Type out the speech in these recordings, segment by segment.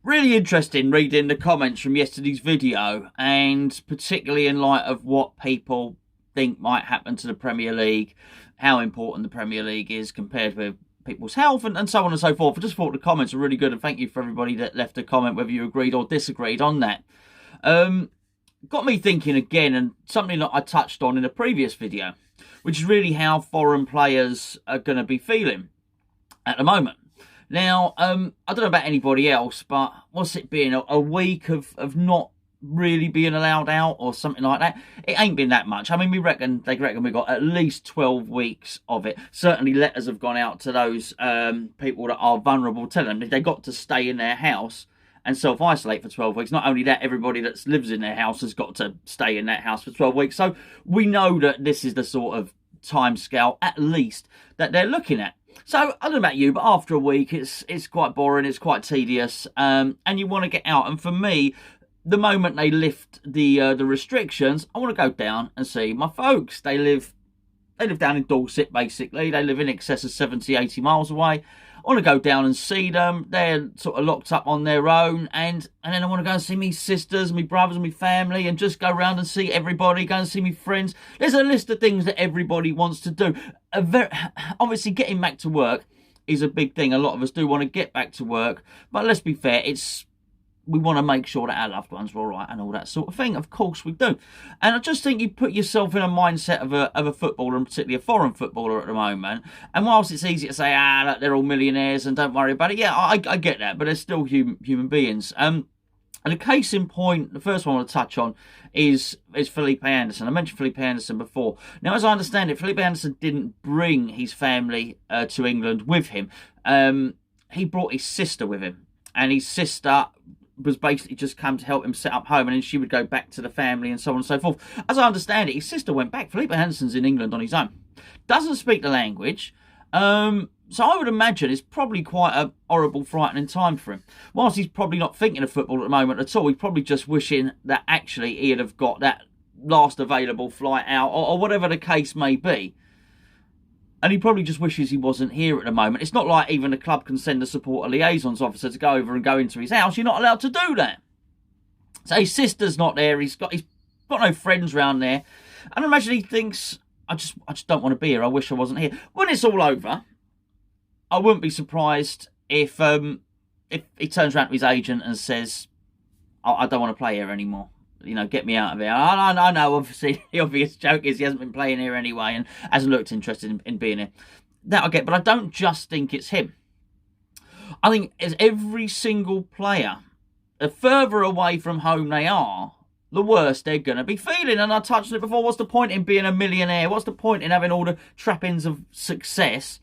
Really interesting reading the comments from yesterday's video, and particularly in light of what people think might happen to the Premier League, how important the Premier League is compared with people's health, and so on and so forth. I just thought the comments were really good, and thank you for everybody that left a comment, whether you agreed or disagreed on that. Got me thinking again, and something that I touched on in a previous video, which is really how foreign players are going to be feeling at the moment. Now, I don't know about anybody else, but what's it been, a week of not really being allowed out or something like that? It ain't been that much. I mean, they reckon we got at least 12 weeks of it. Certainly letters have gone out to those people that are vulnerable, telling them they got to stay in their house and self-isolate for 12 weeks. Not only that, everybody that lives in their house has got to stay in that house for 12 weeks. So we know that this is the sort of timescale, at least, that they're looking at. So, I don't know about you, but after a week, it's quite boring, it's quite tedious, and you want to get out. And for me, the moment they lift the restrictions, I want to go down and see my folks. They live down in Dorset, basically. They live in excess of 70, 80 miles away. I want to go down and see them. They're sort of locked up on their own, and then I want to go and see me sisters, me brothers, and me family, and just go around and see everybody, go and see me friends. There's a list of things that everybody wants to do. Obviously, getting back to work is a big thing. A lot of us do want to get back to work, but let's be fair, we want to make sure that our loved ones are all right and all that sort of thing. Of course we do. And I just think you put yourself in a mindset of a footballer, and particularly a foreign footballer at the moment. And whilst it's easy to say, look, they're all millionaires and don't worry about it. Yeah, I get that, but they're still human beings. And a case in point, the first one I want to touch on is Felipe Anderson. I mentioned Felipe Anderson before. Now, as I understand it, Felipe Anderson didn't bring his family to England with him. He brought his sister with him. And his sister was basically just come to help him set up home, and then she would go back to the family and so on and so forth. As I understand it, his sister went back. Felipe Anderson's in England on his own. Doesn't speak the language. So I would imagine it's probably quite a horrible, frightening time for him. Whilst he's probably not thinking of football at the moment at all, he's probably just wishing that actually he'd have got that last available flight out, or whatever the case may be. And he probably just wishes he wasn't here at the moment. It's not like even the club can send a supporter liaisons officer to go over and go into his house. You're not allowed to do that. So his sister's not there. He's got no friends around there. And I imagine he thinks, I just don't want to be here. I wish I wasn't here. When it's all over, I wouldn't be surprised if he turns around to his agent and says, I don't want to play here anymore. You know, get me out of here. I know, obviously, the obvious joke is he hasn't been playing here anyway and hasn't looked interested in being here. That I get, but I don't just think it's him. I think it's every single player. The further away from home they are, the worse they're going to be feeling. And I touched on it before. What's the point in being a millionaire? What's the point in having all the trappings of success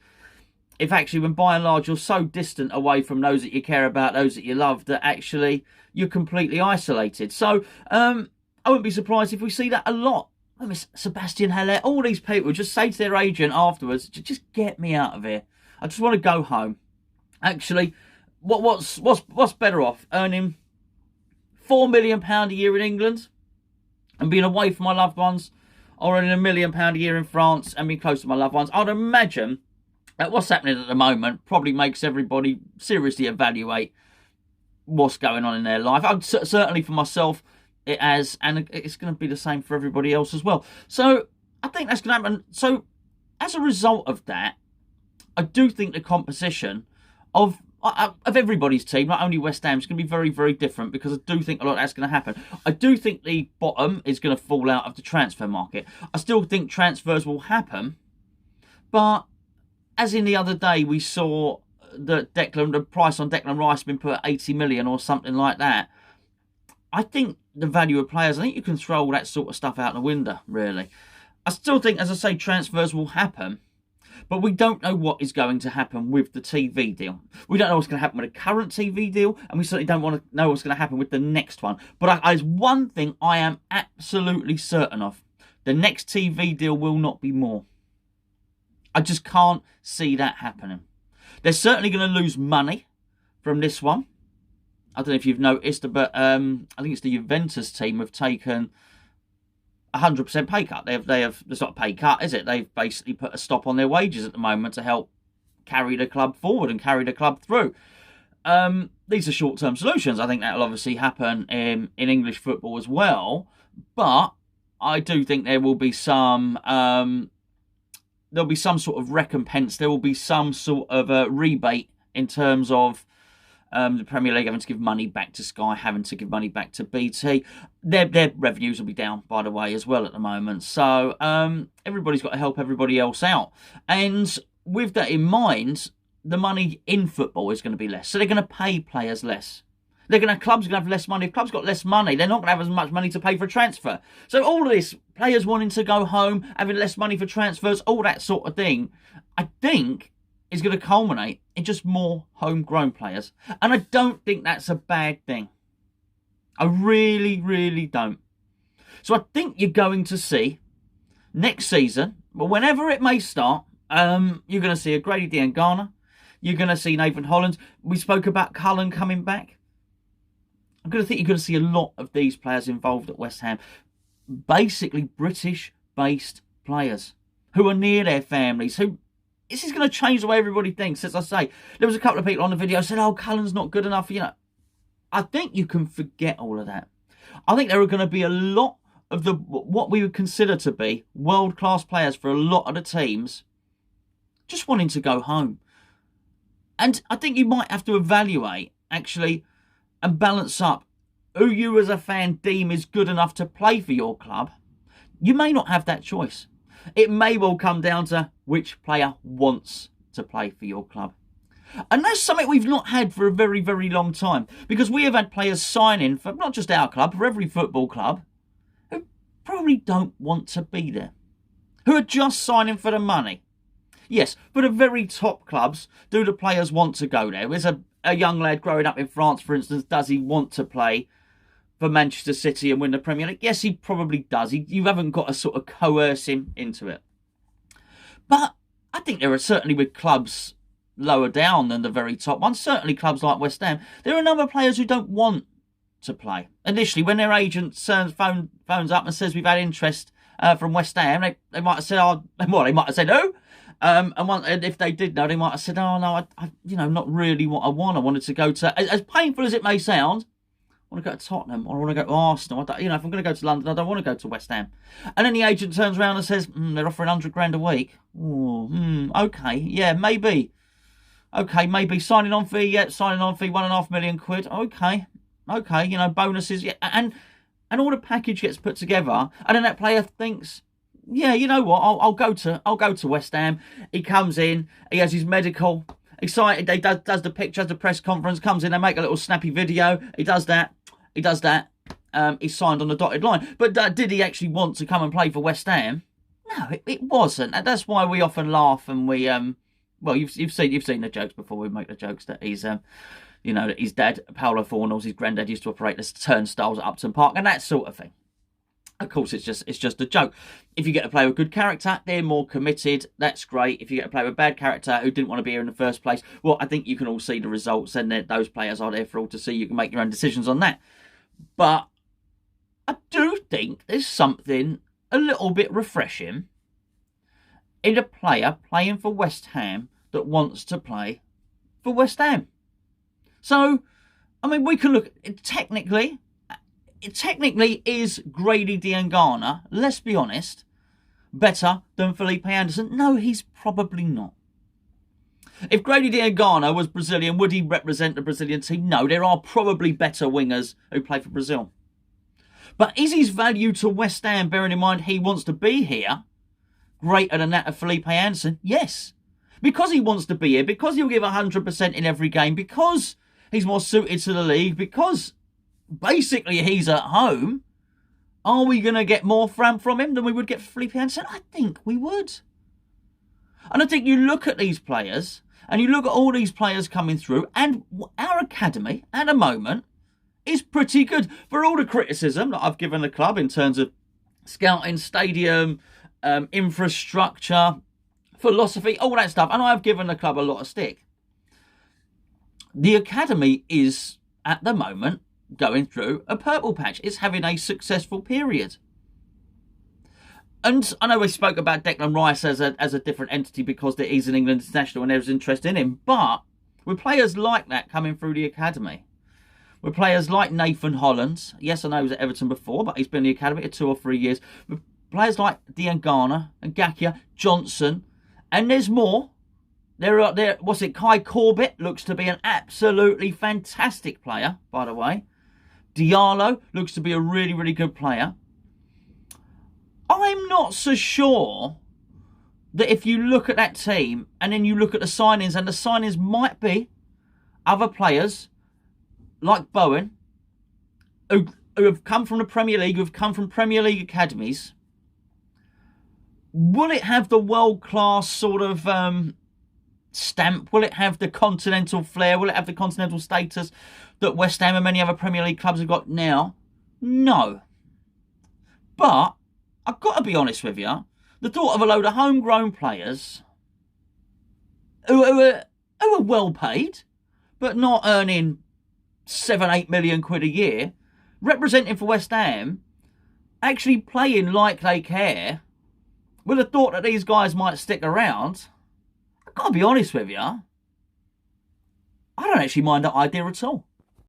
if actually, when by and large, you're so distant away from those that you care about, those that you love, that actually you're completely isolated? So I wouldn't be surprised if we see that a lot. I mean, Sebastian Haller, all these people just say to their agent afterwards, just get me out of here. I just want to go home. Actually, what's better off? Earning £4 million a year in England and being away from my loved ones, or earning £1 million a year in France and being close to my loved ones? I'd imagine that what's happening at the moment probably makes everybody seriously evaluate what's going on in their life. Certainly for myself, it has, and it's going to be the same for everybody else as well. So I think that's going to happen. So as a result of that, I do think the composition of everybody's team, not only West Ham, is going to be very, very different, because I do think a lot of that's going to happen. I do think the bottom is going to fall out of the transfer market. I still think transfers will happen, but as in the other day, we saw that the price on Declan Rice has been put at 80 million or something like that. I think the value of players, I think you can throw all that sort of stuff out the window, really. I still think, as I say, transfers will happen, but we don't know what is going to happen with the TV deal. We don't know what's going to happen with the current TV deal, and we certainly don't want to know what's going to happen with the next one. But there's one thing I am absolutely certain of. The next TV deal will not be more. I just can't see that happening. They're certainly going to lose money from this one. I don't know if you've noticed, but I think it's the Juventus team have taken 100% pay cut. It's not a pay cut, is it? They've basically put a stop on their wages at the moment to help carry the club forward and carry the club through. these are short-term solutions. I think that'll obviously happen in English football as well. But I do think there will be some sort of recompense. There will be some sort of a rebate in terms of the Premier League having to give money back to Sky, having to give money back to BT. Their revenues will be down, by the way, as well at the moment. So everybody's got to help everybody else out. And with that in mind, the money in football is going to be less. So they're going to pay players less. Clubs are going to have less money. If clubs got less money, they're not going to have as much money to pay for a transfer. So all of this, players wanting to go home, having less money for transfers, all that sort of thing, I think is going to culminate in just more homegrown players. And I don't think that's a bad thing. I really, really don't. So I think you're going to see next season, but whenever it may start, you're going to see a Grady Diangana. You're going to see Nathan Holland. We spoke about Cullen coming back. I'm going to think you're going to see a lot of these players involved at West Ham. Basically British-based players who are near their families, who this is going to change the way everybody thinks. As I say, there was a couple of people on the video who said, oh, Cullen's not good enough. You know, I think you can forget all of that. I think there are going to be a lot of what we would consider to be world-class players for a lot of the teams just wanting to go home. And I think you might have to evaluate, actually, and balance up who you as a fan deem is good enough to play for your club. You may not have that choice. It may well come down to which player wants to play for your club. And that's something we've not had for a very, very long time. Because we have had players signing for not just our club, for every football club, who probably don't want to be there. Who are just signing for the money. Yes, for the very top clubs, do the players want to go there? There's a young lad growing up in France, for instance, does he want to play for Manchester City and win the Premier League? Yes, he probably does. You haven't got to sort of coerce him into it. But I think there are certainly with clubs lower down than the very top ones, certainly clubs like West Ham, there are a number of players who don't want to play. Initially, when their agent phones up and says we've had interest from West Ham, they might have said, they might have said no. And if they did know, they might have said, oh no, I not really what I want. I wanted to go to, as painful as it may sound, I want to go to Tottenham or I want to go to Arsenal. If I'm going to go to London, I don't want to go to West Ham. And then the agent turns around and says, they're offering $100,000 a week. Okay, yeah, maybe. Okay, maybe signing on fee, £1.5 million. Okay, bonuses, yeah, and all the package gets put together, and then that player thinks, yeah, you know what, I'll go to West Ham. He comes in, he has his medical, excited, he does the picture, does the press conference, comes in, they make a little snappy video, he does that, he's signed on the dotted line. But did he actually want to come and play for West Ham? No, it wasn't. And that's why we often laugh and we well, you've seen the jokes before. We make the jokes that he's that his dad, Paolo Fornals, his granddad used to operate the turnstiles at Upton Park and that sort of thing. Of course, it's just a joke. If you get a player with good character, they're more committed. That's great. If you get a player with bad character who didn't want to be here in the first place, well, I think you can all see the results, and those players are there for all to see. You can make your own decisions on that. But I do think there's something a little bit refreshing in a player playing for West Ham that wants to play for West Ham. So, I mean, we can look, technically is Grady Diangana, let's be honest, better than Felipe Anderson? No, he's probably not. If Grady Diangana was Brazilian, would he represent the Brazilian team? No, there are probably better wingers who play for Brazil. But is his value to West Ham, bearing in mind he wants to be here, greater than that of Felipe Anderson? Yes. Because he wants to be here, because he'll give 100% in every game, because he's more suited to the league, because basically he's at home, are we going to get more from him than we would get for Felipe Anderson? I think we would. And I think you look at these players, and you look at all these players coming through, and our academy, at the moment, is pretty good. For all the criticism that I've given the club in terms of scouting, stadium, infrastructure, philosophy, all that stuff, and I've given the club a lot of stick. The academy is, at the moment, going through a purple patch. It's having a successful period. And I know we spoke about Declan Rice as a different entity because he's an England international and there's interest in him, but With players like that coming through the academy. With players like Nathan Hollands. Yes, I know he was at Everton before, but he's been in the academy for 2 or 3 years. With players like Diangana and Gakia, Johnson, and there's more. Kai Corbett looks to be an absolutely fantastic player, by the way. Diallo looks to be a really, really good player. I'm not so sure that if you look at that team and then you look at the signings, and the signings might be other players like Bowen, who have come from the Premier League, who have come from Premier League academies. Will it have the world-class sort of stamp? Will it have the continental flair? Will it have the continental status that West Ham and many other Premier League clubs have got now? No. But I've got to be honest with you, the thought of a load of homegrown players who are well paid, but not earning 7-8 million quid a year, representing for West Ham, actually playing like they care, with the thought that these guys might stick around, I've got to be honest with you, I don't actually mind that idea at all.